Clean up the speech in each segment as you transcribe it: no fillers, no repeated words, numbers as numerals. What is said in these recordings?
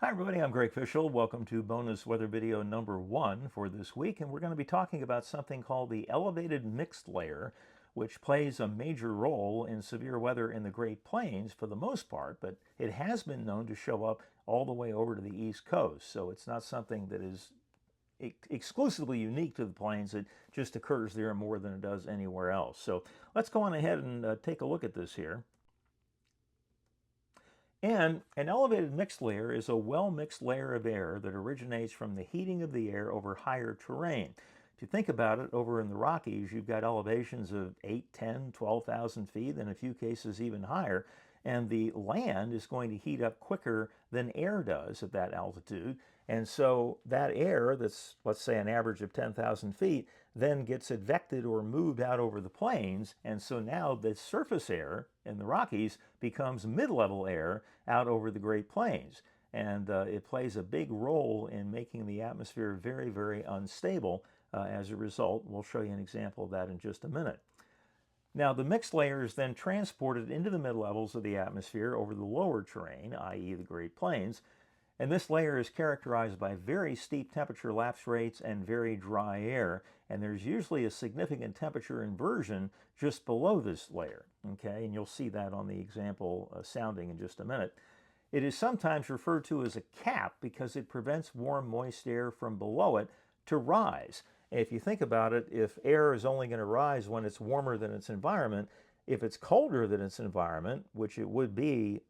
Hi everybody, I'm Greg Fishel. Welcome to bonus weather video number 1 for this week, and we're going to be talking about something called the elevated mixed layer, which plays a major role in severe weather in the Great Plains for the most part, but it has been known to show up all the way over to the East Coast, so it's not something that is exclusively unique to the plains. It just occurs there more than it does anywhere else. So let's go on ahead and take a look at this here. And an elevated mixed layer is a well-mixed layer of air that originates from the heating of the air over higher terrain. If you think about it, over in the Rockies, you've got elevations of 8, 10, 12,000 feet, and in a few cases even higher, and the land is going to heat up quicker than air does at that altitude. And so that air that's, let's say, an average of 10,000 feet, then gets advected or moved out over the plains. And so now the surface air in the Rockies becomes mid-level air out over the Great Plains. And it plays a big role in making the atmosphere very, very unstable as a result. We'll show you an example of that in just a minute. Now, the mixed layer is then transported into the mid-levels of the atmosphere over the lower terrain, i.e. the Great Plains, and this layer is characterized by very steep temperature lapse rates and very dry air, and there's usually a significant temperature inversion just below this layer, okay? And you'll see that on the example sounding in just a minute. It is sometimes referred to as a cap because it prevents warm, moist air from below it to rise. If you think about it, if air is only going to rise when it's warmer than its environment, if it's colder than its environment, which it would be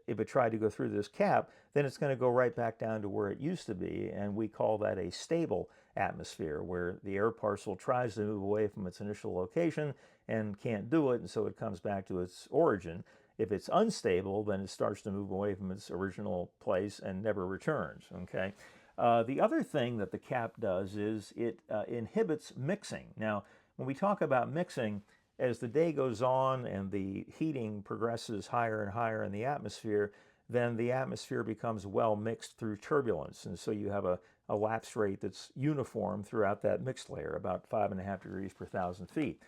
if it tried to go through this cap, then it's going to go right back down to where it used to be, and we call that a stable atmosphere, where the air parcel tries to move away from its initial location and can't do it, and so it comes back to its origin. If it's unstable, then it starts to move away from its original place and never returns, okay? The other thing that the cap does is it inhibits mixing. Now, when we talk about mixing, as the day goes on and the heating progresses higher and higher in the atmosphere, then the atmosphere becomes well mixed through turbulence. And so you have a lapse rate that's uniform throughout that mixed layer, about 5.5 degrees per thousand feet.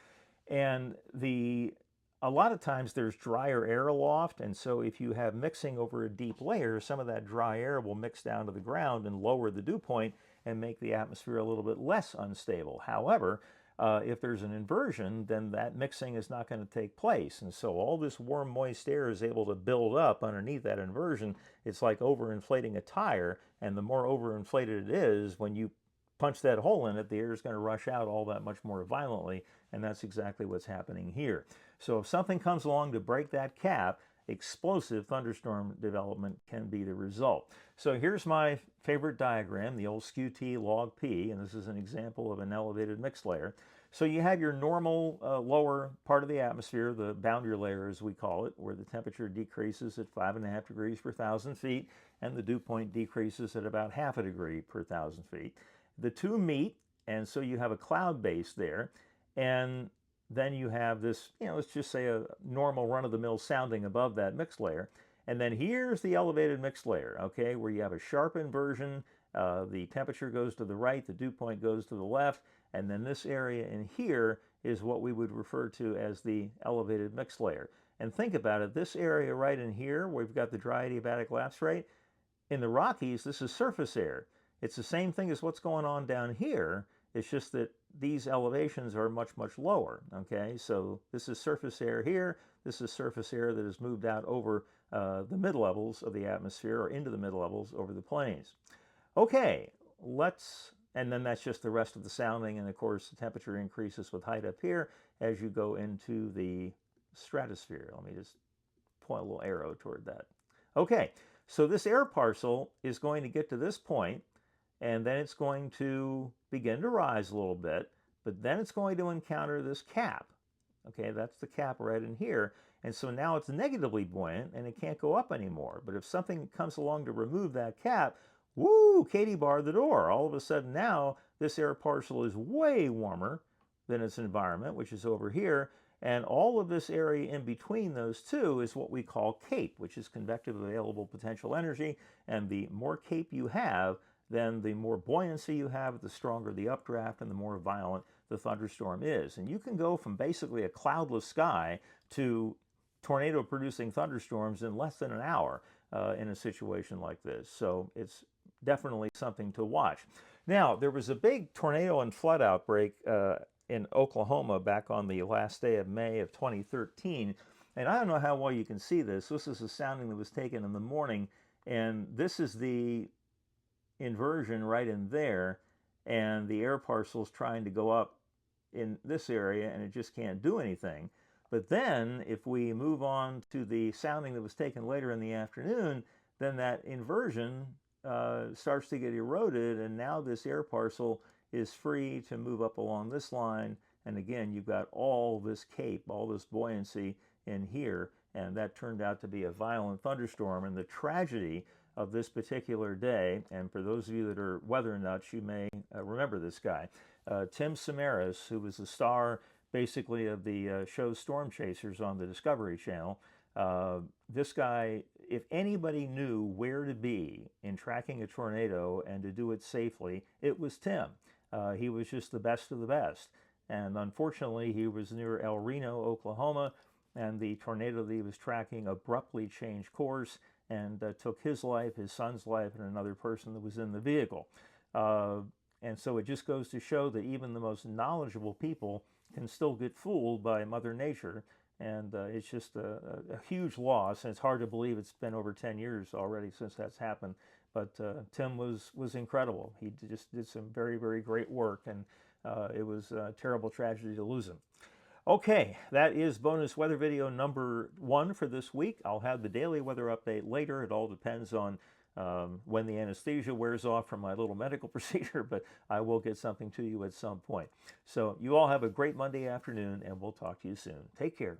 And a lot of times there's drier air aloft, and so if you have mixing over a deep layer, some of that dry air will mix down to the ground and lower the dew point and make the atmosphere a little bit less unstable. However, if there's an inversion, then that mixing is not going to take place. And so all this warm, moist air is able to build up underneath that inversion. It's like overinflating a tire, and the more overinflated it is, when you punch that hole in it, the air is going to rush out all that much more violently, and that's exactly what's happening here. So if something comes along to break that cap, explosive thunderstorm development can be the result. So here's my favorite diagram, the old skew-T log P, and this is an example of an elevated mixed layer. So you have your normal lower part of the atmosphere, the boundary layer as we call it, where the temperature decreases at 5.5 degrees per thousand feet, and the dew point decreases at about 0.5 degree per thousand feet. The two meet, and so you have a cloud base there, and then you have this, let's just say a normal run-of-the-mill sounding above that mixed layer. And then here's the elevated mixed layer, okay, where you have a sharp inversion. The temperature goes to the right, the dew point goes to the left, and then this area in here is what we would refer to as the elevated mixed layer. And think about it, this area right in here, where we've got the dry adiabatic lapse rate, in the Rockies, this is surface air. It's the same thing as what's going on down here. It's just that these elevations are much, much lower, okay? So this is surface air here. This is surface air that has moved out over the mid-levels of the atmosphere, or into the mid-levels over the plains. Okay, and then that's just the rest of the sounding, and of course the temperature increases with height up here as you go into the stratosphere. Let me just point a little arrow toward that. Okay, so this air parcel is going to get to this point, and then it's going to begin to rise a little bit, but then it's going to encounter this cap. Okay, that's the cap right in here. And so now it's negatively buoyant and it can't go up anymore. But if something comes along to remove that cap, woo, Katie bar the door. All of a sudden now this air parcel is way warmer than its environment, which is over here. And all of this area in between those two is what we call CAPE, which is convective available potential energy. And the more CAPE you have, then the more buoyancy you have, the stronger the updraft and the more violent the thunderstorm is. And you can go from basically a cloudless sky to tornado-producing thunderstorms in less than an hour. in a situation like this. So it's definitely something to watch. Now, there was a big tornado and flood outbreak in Oklahoma back on the last day of May of 2013. And I don't know how well you can see this. This is a sounding that was taken in the morning, and this is the inversion right in there, and the air parcel's trying to go up in this area, and it just can't do anything. But then, if we move on to the sounding that was taken later in the afternoon, then that inversion starts to get eroded, and now this air parcel is free to move up along this line. And again, you've got all this cape, all this buoyancy in here, and that turned out to be a violent thunderstorm. And the tragedy of this particular day, and for those of you that are weather nuts, you may remember this guy, Tim Samaras, who was the star basically of the show Storm Chasers on the Discovery Channel. This guy, if anybody knew where to be in tracking a tornado and to do it safely, it was Tim. He was just the best of the best. And unfortunately, he was near El Reno, Oklahoma, and the tornado that he was tracking abruptly changed course and took his life, his son's life, and another person that was in the vehicle. And so it just goes to show that even the most knowledgeable people can still get fooled by Mother Nature. And it's just a huge loss, and it's hard to believe it's been over 10 years already since that's happened. But Tim was incredible. He just did some very, very great work, and it was a terrible tragedy to lose him. Okay, that is bonus weather video number 1 for this week. I'll have the daily weather update later. It all depends on when the anesthesia wears off from my little medical procedure, but I will get something to you at some point. So you all have a great Monday afternoon, and we'll talk to you soon. Take care.